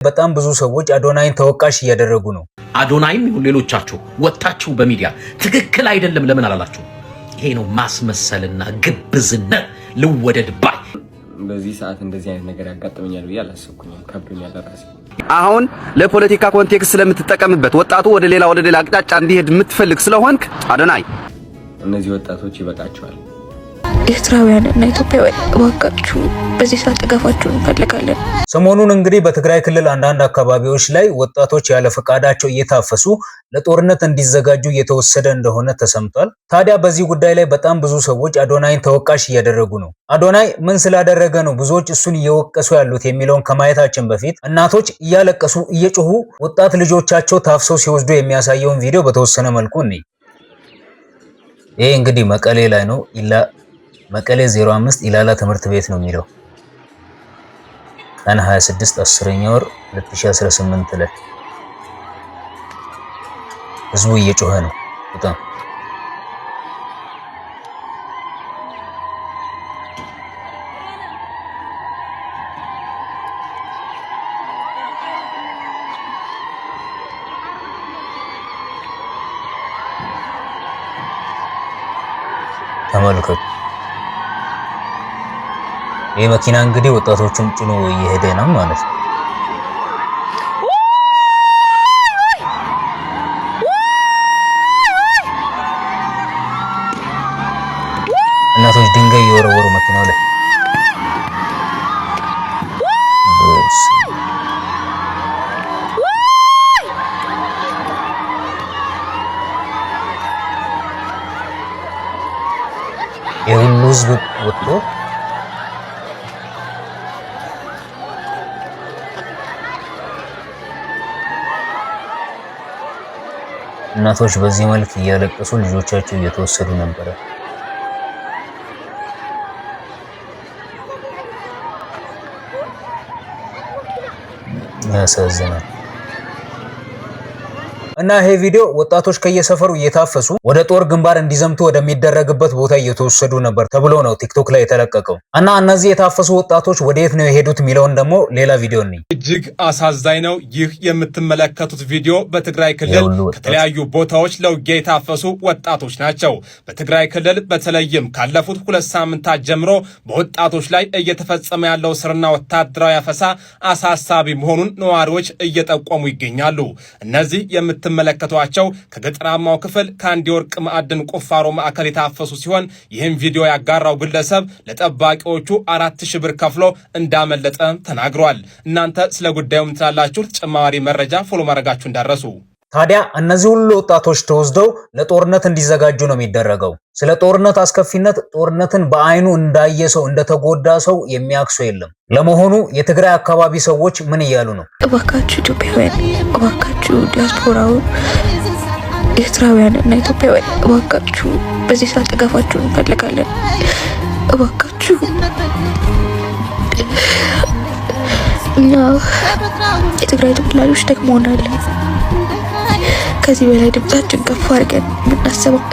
በጣም ብዙ ሰዎች አዶናይን ተወቃሽ እያደረጉ ነው። አዶናይም ይሁን ሌሎቻችሁ ወጣችሁ በሚዲያ ትክክል አይደለም ለምን አላላችሁ? ይሄ ነው ማስመሰልና ግብዝነት ልወደድ ባይ። በዚህ ሰዓት እንደዚህ አይነት ነገር ያጋጥመኛል ብዬ አላሰብኩኝም። ከብዶኛል ራሴ። አሁን ለፖለቲካ ኮንቴክስት ስለምትጠቀምበት ወጣቱ ወደ ሌላ አቅጣጫ እንዲሄድ የምትፈልግ ስለሆንክ አዶናይ እነዚህ ወጣቶች ይበቃቸዋል። ኤርትራውያን እና ኢትዮጵያውያን እባካችሁ በዚህ ሰዓት ድጋፋችሁን እንፈልጋለን። ሰሞኑን እንግዲህ በትግራይ ክልል አንዳንድ አካባቢዎች ላይ ወጣቶች ያለ ፈቃዳቸው እየታፈሱ ለጦርነት እንዲዘጋጁ እየተወሰደ እንደሆነ ተሰምቷል። ታዲያ በዚህ ጉዳይ ላይ በጣም ብዙ ሰዎች አዶናይን ተወቃሽ እያደረጉ ነው። አዶናይ ምን ስላደረገ ነው ብዙዎች እሱን እየወቀሱ ያሉት የሚለውን ከማየታችን በፊት እናቶች እያለቀሱ እየጮሁ ወጣት ልጆቻቸው ታፍሰው ሲወስዱ የሚያሳየውን ቪዲዮ በተወሰነ መልኩ እንይ። ይሄ እንግዲህ መቀሌ ላይ ነው። መቀሌ 05 ኢላላ ትምህርት ቤት ነው የሚለው ቀን 26 10ኛ ወር 2018 ላይ ህዝቡ እየጮኸ ነው በጣም። ተመልከቱ። ይህ መኪና እንግዲህ ወጣቶቹን ጭኖ እየሄደ ነው ማለት ነው። እናቶች ድንጋይ እየወረወሩ መኪናው ላይ የሁሉ ህዝብ ወጥቶ እናቶች በዚህ መልክ እያለቀሱ ልጆቻቸው እየተወሰዱ ነበር። ያሳዝናል። እና ይሄ ቪዲዮ ወጣቶች ከየሰፈሩ እየታፈሱ ወደ ጦር ግንባር እንዲዘምቱ ወደሚደረግበት ቦታ እየተወሰዱ ነበር ተብሎ ነው ቲክቶክ ላይ የተለቀቀው። እና እነዚህ የታፈሱ ወጣቶች ወዴት ነው የሄዱት የሚለውን ደግሞ ሌላ ቪዲዮ ነው። እጅግ አሳዛኝ ነው። ይህ የምትመለከቱት ቪዲዮ በትግራይ ክልል ከተለያዩ ቦታዎች ለውጊያ የታፈሱ ወጣቶች ናቸው። በትግራይ ክልል በተለይም ካለፉት 2 ሳምንታት ጀምሮ በወጣቶች ላይ እየተፈጸመ ያለው ስርና ወታደራዊ አፈሳ አሳሳቢ መሆኑን ነዋሪዎች እየጠቆሙ ይገኛሉ። እነዚህ የምትመለከቷቸው ከገጠራማው ክፍል ከአንድ የወርቅ ማዕድን ቁፋሮ ማዕከል የታፈሱ ሲሆን ይህም ቪዲዮ ያጋራው ግለሰብ ለጠባቂዎቹ 4000 ብር ከፍሎ እንዳመለጠ ተናግሯል። እናንተ ስለ ጉዳዩ ምን ትላላችሁ? ተጨማሪ መረጃ ፎሎ ማድረጋችሁ እንዳረሱ። ታዲያ እነዚህ ሁሉ ወጣቶች ተወስደው ለጦርነት እንዲዘጋጁ ነው የሚደረገው። ስለ ጦርነት አስከፊነት ጦርነትን በአይኑ እንዳየ ሰው እንደተጎዳ ሰው የሚያክሱ የለም። ለመሆኑ የትግራይ አካባቢ ሰዎች ምን እያሉ ነው? እባካችሁ ኢትዮጵያውያን፣ እባካችሁ ዲያስፖራው ኤርትራውያን እና ኢትዮጵያውያን እባካችሁ በዚህ ሰዓት ድጋፋችሁን እንፈልጋለን። እባካችሁ እኛ የትግራይ ተወላጆች ደክሞናል። ከዚህ በላይ ድምጻችን ከፍ አድርገን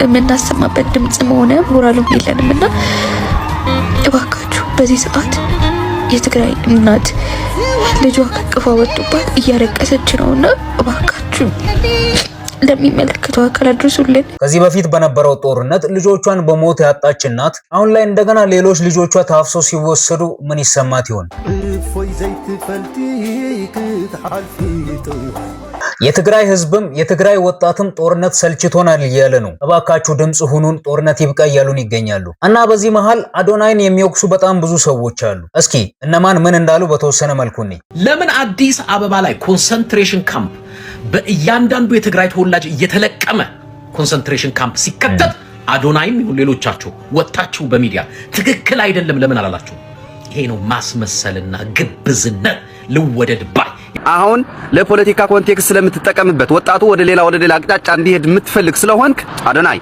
የምናሰማበት ድምጽም ሆነ ሞራልም የለንም እና እባካችሁ በዚህ ሰዓት የትግራይ እናት ልጇ ከቅፏ ወጥቶባት እያለቀሰች ነውና እባካችሁ ለሚመለከተው አካል አድርሱልን። ከዚህ በፊት በነበረው ጦርነት ልጆቿን በሞት ያጣች እናት አሁን ላይ እንደገና ሌሎች ልጆቿ ታፍሰው ሲወሰዱ ምን ይሰማት ይሆን? የትግራይ ህዝብም የትግራይ ወጣትም ጦርነት ሰልችቶናል እያለ ነው። እባካችሁ ድምጽ ሁኑን፣ ጦርነት ይብቃ እያሉን ይገኛሉ። እና በዚህ መሃል አዶናይን የሚወቅሱ በጣም ብዙ ሰዎች አሉ። እስኪ እነማን ምን እንዳሉ በተወሰነ መልኩ ነኝ። ለምን አዲስ አበባ ላይ ኮንሰንትሬሽን ካምፕ በእያንዳንዱ የትግራይ ተወላጅ እየተለቀመ ኮንሰንትሬሽን ካምፕ ሲከተት አዶናይም ይሁን ሌሎቻችሁ ወጣችሁ በሚዲያ ትክክል አይደለም ለምን አላላችሁ? ይሄ ነው ማስመሰልና ግብዝነት ልወደድ ባይ። አሁን ለፖለቲካ ኮንቴክስት ስለምትጠቀምበት ወጣቱ ወደ ሌላ አቅጣጫ እንዲሄድ የምትፈልግ ስለሆንክ አዶናይ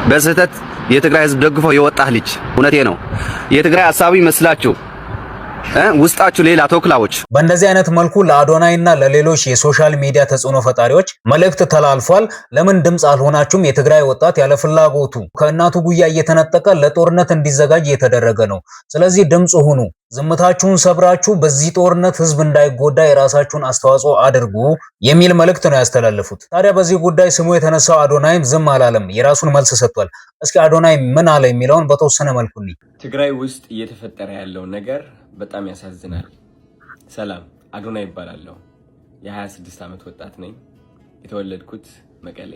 በስህተት የትግራይ ህዝብ ደግፈው የወጣህ ልጅ እውነቴ ነው የትግራይ ሐሳቢ መስላችሁ ውስጣችሁ ሌላ ተኩላዎች። በእንደዚህ አይነት መልኩ ለአዶናይና ለሌሎች የሶሻል ሚዲያ ተጽዕኖ ፈጣሪዎች መልእክት ተላልፏል። ለምን ድምጽ አልሆናችሁም? የትግራይ ወጣት ያለ ፍላጎቱ ከእናቱ ጉያ እየተነጠቀ ለጦርነት እንዲዘጋጅ እየተደረገ ነው። ስለዚህ ድምጽ ሁኑ። ዝምታችሁን ሰብራችሁ በዚህ ጦርነት ህዝብ እንዳይጎዳ የራሳችሁን አስተዋጽኦ አድርጉ የሚል መልእክት ነው ያስተላለፉት። ታዲያ በዚህ ጉዳይ ስሙ የተነሳው አዶናይም ዝም አላለም፣ የራሱን መልስ ሰጥቷል። እስኪ አዶናይ ምን አለ የሚለውን በተወሰነ መልኩ እንይ። ትግራይ ውስጥ እየተፈጠረ ያለው ነገር በጣም ያሳዝናል። ሰላም፣ አዶናይ ይባላለሁ። የ26 ዓመት ወጣት ነኝ። የተወለድኩት መቀሌ።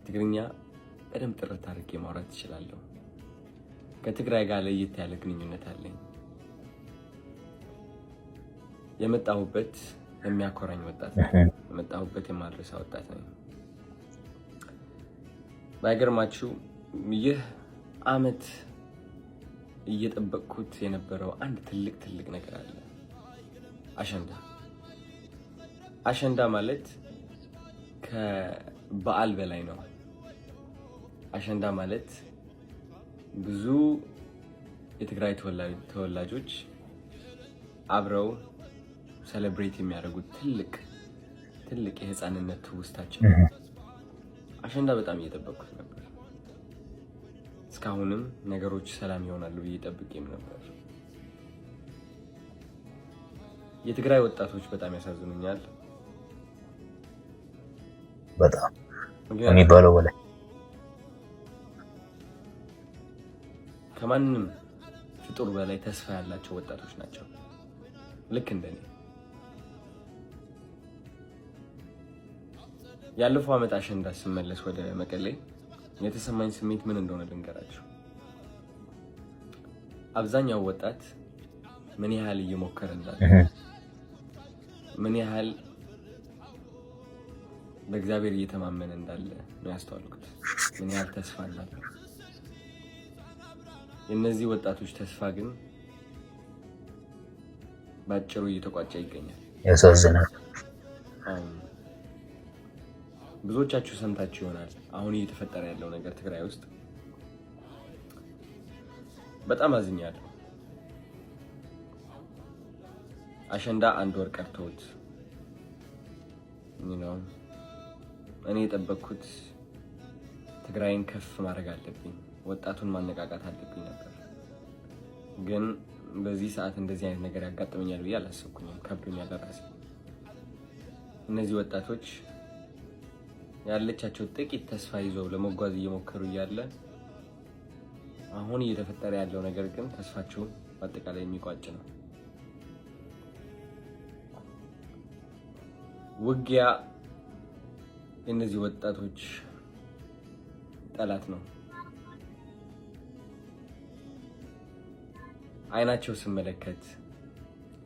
ትግርኛ በደንብ ጥርት አድርጌ ማውራት እችላለሁ። ከትግራይ ጋር ለየት ያለ ግንኙነት አለኝ። የመጣሁበት የሚያኮራኝ ወጣት ነኝ። የመጣሁበት የማድረሳ ወጣት ነኝ። ባይገርማችሁ ይህ አመት እየጠበቅኩት የነበረው አንድ ትልቅ ነገር አለ። አሸንዳ ማለት ከበዓል በላይ ነው። አሸንዳ ማለት ብዙ የትግራይ ተወላጆች አብረው ሴሌብሬት የሚያደርጉት ትልቅ የህፃንነት ትውስታችን። አሸንዳ በጣም እየጠበቅኩት ነበር። እስካሁንም ነገሮች ሰላም ይሆናሉ ብዬ ጠብቄም ነበር። የትግራይ ወጣቶች በጣም ያሳዝኑኛል። በጣም የሚባለው በላይ ከማንም ፍጡር በላይ ተስፋ ያላቸው ወጣቶች ናቸው። ልክ እንደኔ ያለፈው አመት አሸንዳ ስመለስ ወደ መቀሌ የተሰማኝ ስሜት ምን እንደሆነ ልንገራችሁ። አብዛኛው ወጣት ምን ያህል እየሞከረ እንዳለ፣ ምን ያህል በእግዚአብሔር እየተማመነ እንዳለ ነው ያስተዋልኩት። ምን ያህል ተስፋ እንዳለ። የእነዚህ ወጣቶች ተስፋ ግን ባጭሩ እየተቋጨ ይገኛል። ያሳዝናል። ብዙዎቻችሁ ሰምታችሁ ይሆናል አሁን እየተፈጠረ ያለው ነገር ትግራይ ውስጥ። በጣም አዝኛለሁ። አሸንዳ 1 ወር ቀርቶት እኔ የጠበቅኩት ትግራይን ከፍ ማድረግ አለብኝ፣ ወጣቱን ማነቃቃት አለብኝ ነበር። ግን በዚህ ሰዓት እንደዚህ አይነት ነገር ያጋጥመኛል ብዬ አላሰብኩኝም። ከብዶኛል ለራሴ። እነዚህ ወጣቶች ያለቻቸው ጥቂት ተስፋ ይዘው ለመጓዝ እየሞከሩ እያለ አሁን እየተፈጠረ ያለው ነገር ግን ተስፋቸውን በአጠቃላይ የሚቋጭ ነው። ውጊያ የእነዚህ ወጣቶች ጠላት ነው። አይናቸው ስመለከት፣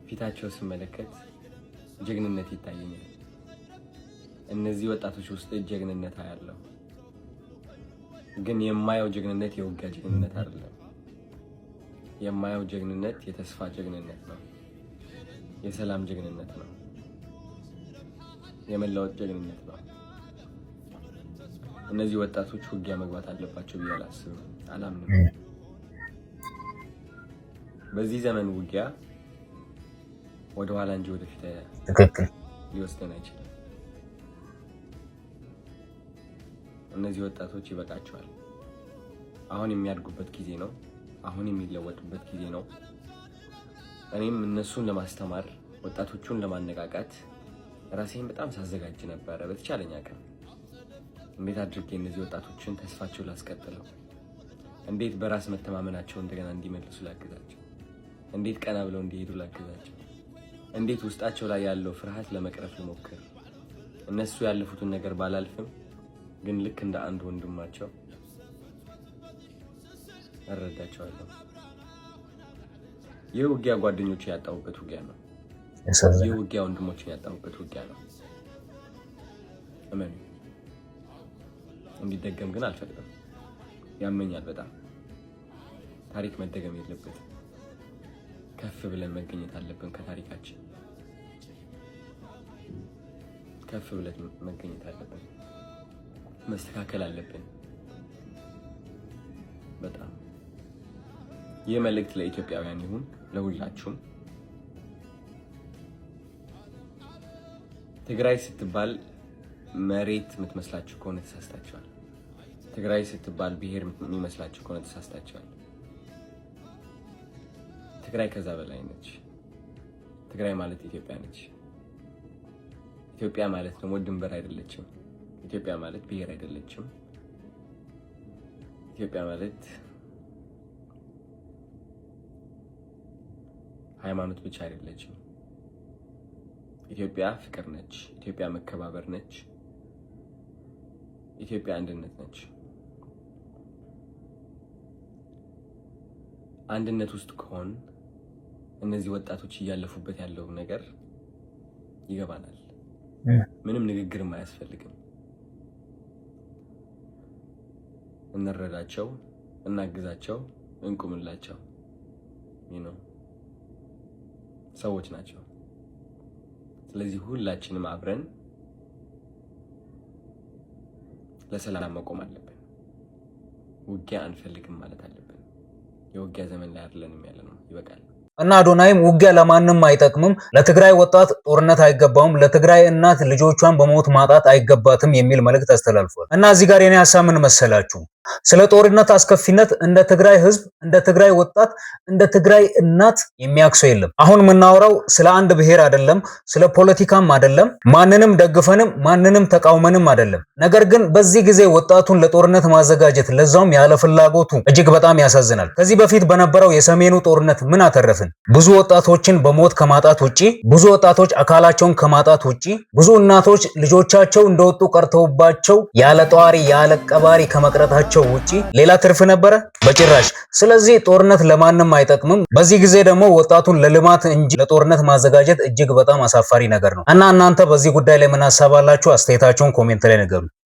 ፊታቸው ስመለከት ጀግንነት ይታየኛል። እነዚህ ወጣቶች ውስጥ ጀግንነት አያለው። ግን የማየው ጀግንነት የውጊያ ጀግንነት አይደለም። የማየው ጀግንነት የተስፋ ጀግንነት ነው። የሰላም ጀግንነት ነው። የመለወጥ ጀግንነት ነው። እነዚህ ወጣቶች ውጊያ መግባት አለባቸው ብዬ አላምንም። በዚህ ዘመን ውጊያ ወደ ኋላ እንጂ ወደፊት ሊወስደን አይችልም። እነዚህ ወጣቶች ይበቃቸዋል። አሁን የሚያድጉበት ጊዜ ነው። አሁን የሚለወጡበት ጊዜ ነው። እኔም እነሱን ለማስተማር ወጣቶቹን ለማነቃቃት ራሴን በጣም ሳዘጋጅ ነበረ። በተቻለኝ አቅም እንዴት አድርጌ እነዚህ ወጣቶችን ተስፋቸው ላስቀጥለው፣ እንዴት በራስ መተማመናቸው እንደገና እንዲመልሱ ላግዛቸው፣ እንዴት ቀና ብለው እንዲሄዱ ላግዛቸው፣ እንዴት ውስጣቸው ላይ ያለው ፍርሃት ለመቅረፍ ልሞክር። እነሱ ያለፉትን ነገር ባላልፍም ግን ልክ እንደ አንድ ወንድማቸው እረዳቸዋለሁ። ይህ ውጊያ ጓደኞች ያጣሁበት ውጊያ ነው። ይህ ውጊያ ወንድሞችን ያጣሁበት ውጊያ ነው። እመኑ። እንዲደገም ግን አልፈቅድም። ያመኛል በጣም። ታሪክ መደገም የለበትም። ከፍ ብለን መገኘት አለብን። ከታሪካችን ከፍ ብለን መገኘት አለብን። መስተካከል አለብን። በጣም ይህ መልእክት ለኢትዮጵያውያን ይሁን፣ ለሁላችሁም። ትግራይ ስትባል መሬት የምትመስላችሁ ከሆነ ተሳስታችኋል። ትግራይ ስትባል ብሔር የሚመስላችሁ ከሆነ ተሳስታችኋል። ትግራይ ከዛ በላይ ነች። ትግራይ ማለት ኢትዮጵያ ነች። ኢትዮጵያ ማለት ደግሞ ድንበር አይደለችም። ኢትዮጵያ ማለት ብሔር አይደለችም። ኢትዮጵያ ማለት ሃይማኖት ብቻ አይደለችም። ኢትዮጵያ ፍቅር ነች። ኢትዮጵያ መከባበር ነች። ኢትዮጵያ አንድነት ነች። አንድነት ውስጥ ከሆን እነዚህ ወጣቶች እያለፉበት ያለው ነገር ይገባናል። ምንም ንግግርም አያስፈልግም። እንረዳቸው፣ እናግዛቸው፣ እንቁምላቸው። ሰዎች ናቸው። ስለዚህ ሁላችንም አብረን ለሰላም መቆም አለብን። ውጊያ አንፈልግም ማለት አለብን። የውጊያ ዘመን ላይ አይደለንም ያለነው። ይበቃል። እና አዶናይም ውጊያ ለማንም አይጠቅምም፣ ለትግራይ ወጣት ጦርነት አይገባውም፣ ለትግራይ እናት ልጆቿን በሞት ማጣት አይገባትም የሚል መልእክት አስተላልፏል። እና እዚህ ጋር የኔ ሐሳብ ምን መሰላችሁ? ስለ ጦርነት አስከፊነት እንደ ትግራይ ህዝብ፣ እንደ ትግራይ ወጣት፣ እንደ ትግራይ እናት የሚያክሰው የለም። አሁን የምናወራው ስለ አንድ ብሔር አይደለም፣ ስለ ፖለቲካም አይደለም፣ ማንንም ደግፈንም ማንንም ተቃውመንም አይደለም። ነገር ግን በዚህ ጊዜ ወጣቱን ለጦርነት ማዘጋጀት ለዛውም ያለ ፍላጎቱ እጅግ በጣም ያሳዝናል። ከዚህ በፊት በነበረው የሰሜኑ ጦርነት ምን አተረፍን? ብዙ ወጣቶችን በሞት ከማጣት ውጪ፣ ብዙ ወጣቶች አካላቸውን ከማጣት ውጪ፣ ብዙ እናቶች ልጆቻቸው እንደወጡ ቀርተውባቸው ያለ ጧሪ ያለ ቀባሪ ከመቅረታቸው ውጪ ሌላ ትርፍ ነበረ? በጭራሽ። ስለዚህ ጦርነት ለማንም አይጠቅምም። በዚህ ጊዜ ደግሞ ወጣቱን ለልማት እንጂ ለጦርነት ማዘጋጀት እጅግ በጣም አሳፋሪ ነገር ነው። እና እናንተ በዚህ ጉዳይ ላይ ምን ሐሳብ አላችሁ? አስተያየታችሁን ኮሜንት ላይ ንገሩ።